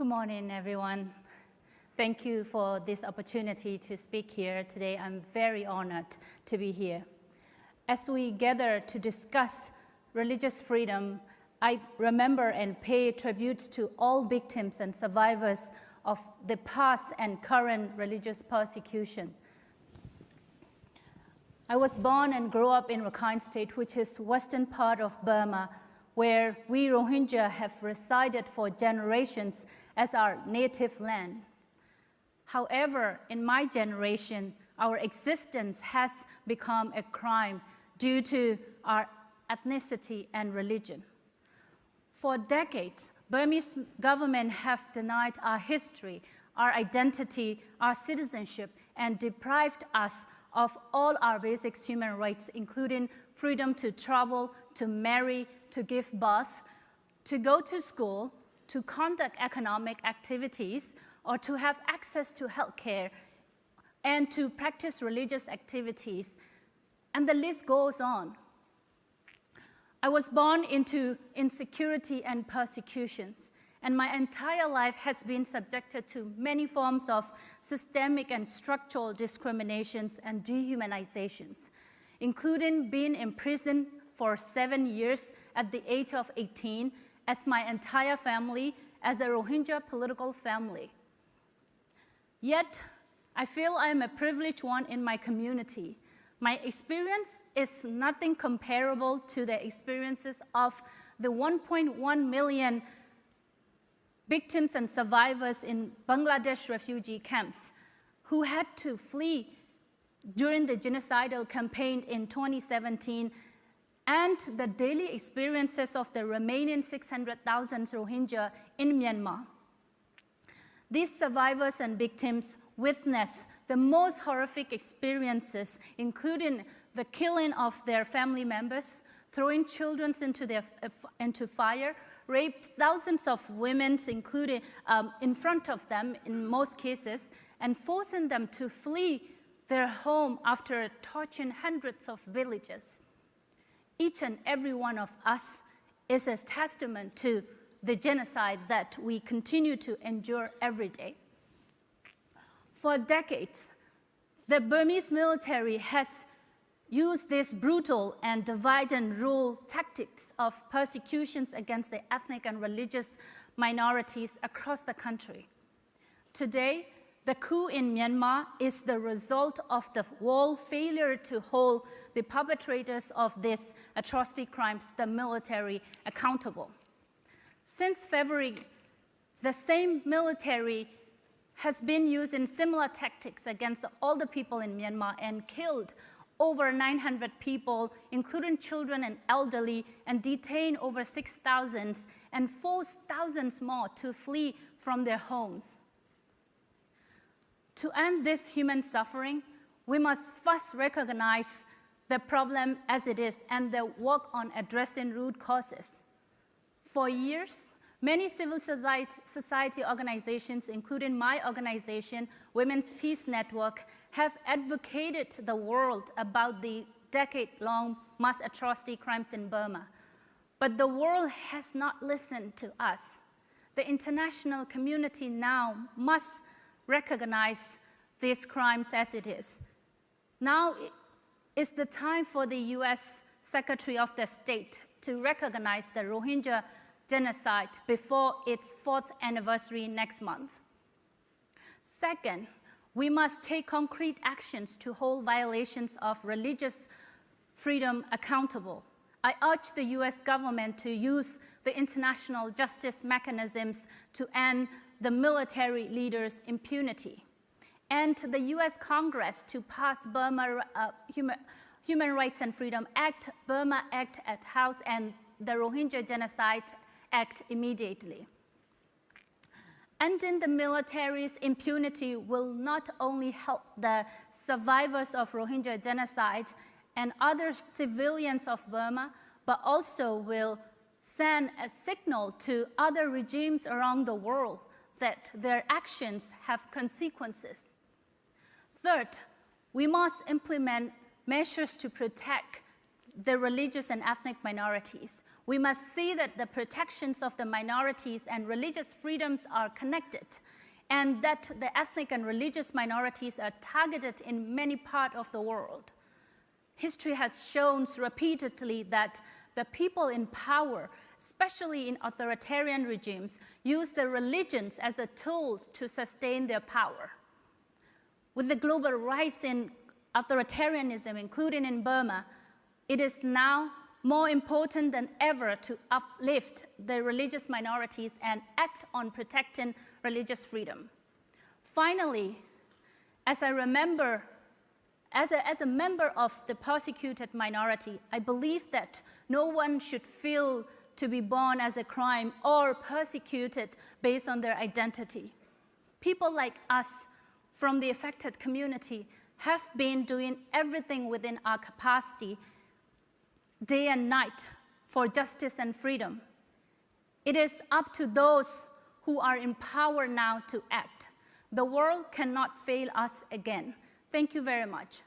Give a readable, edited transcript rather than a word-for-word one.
Good morning, everyone. Thank you for this opportunity to speak here today. I'm very honored to be here. As we gather to discuss religious freedom, I remember and pay tribute to all victims and survivors of the past and current religious persecution. I was born and grew up in Rakhine State, which is western part of Burma, where we Rohingya have resided for generations as our native land. However, in my generation, our existence has become a crime due to our ethnicity and religion. For decades, Burmese government have denied our history, our identity, our citizenship, and deprived us of all our basic human rights, including freedom to travel, to marry, to give birth, to go to school, to conduct economic activities, or to have access to healthcare, and to practice religious activities. And the list goes on. I was born into insecurity and persecutions, and my entire life has been subjected to many forms of systemic and structural discriminations and dehumanizations, including being imprisoned for 7 years at the age of 18 as my entire family, as a Rohingya political family. Yet, I feel I am a privileged one in my community. My experience is nothing comparable to the experiences of the 1.1 million victims and survivors in Bangladesh refugee camps who had to flee during the genocidal campaign in 2017, and the daily experiences of the remaining 600,000 Rohingya in Myanmar. These survivors and victims witness the most horrific experiences, including the killing of their family members, throwing children into fire, rape thousands of women, including in front of them in most cases, and forcing them to flee their home after torching hundreds of villages. Each and every one of us is a testament to the genocide that we continue to endure every day. For decades, the Burmese military has used these brutal and divide and rule tactics of persecutions against the ethnic and religious minorities across the country. Today, the coup in Myanmar is the result of the whole failure to hold the perpetrators of these atrocity crimes, the military, accountable. Since February, the same military has been using similar tactics against all the people in Myanmar and killed over 900 people, including children and elderly, and detained over 6,000 and forced thousands more to flee from their homes. To end this human suffering, we must first recognize the problem as it is and then work on addressing root causes. For years, many civil society organizations, including my organization, Women's Peace Network, have advocated to the world about the decade-long mass atrocity crimes in Burma. But the world has not listened to us. The international community now must recognize these crimes as it is. Now is the time for the US Secretary of the State to recognize the Rohingya genocide before its 4th anniversary next month. Second, we must take concrete actions to hold violations of religious freedom accountable. I urge the US government to use the international justice mechanisms to end the military leaders' impunity, and the US Congress to pass Burma Human Rights and Freedom Act, Burma Act at House, and the Rohingya Genocide Act immediately. Ending the military's impunity will not only help the survivors of Rohingya genocide and other civilians of Burma, but also will send a signal to other regimes around the world that their actions have consequences. Third, we must implement measures to protect the religious and ethnic minorities. We must see that the protections of the minorities and religious freedoms are connected, and that the ethnic and religious minorities are targeted in many parts of the world. History has shown repeatedly that the people in power, especially in authoritarian regimes, use their religions as the tools to sustain their power. With the global rise in authoritarianism, including in Burma, it is now more important than ever to uplift the religious minorities and act on protecting religious freedom. Finally, as a member of the persecuted minority, I believe that no one should feel to be born as a crime or persecuted based on their identity. People like us from the affected community have been doing everything within our capacity, day and night, for justice and freedom. It is up to those who are in power now to act. The world cannot fail us again. Thank you very much.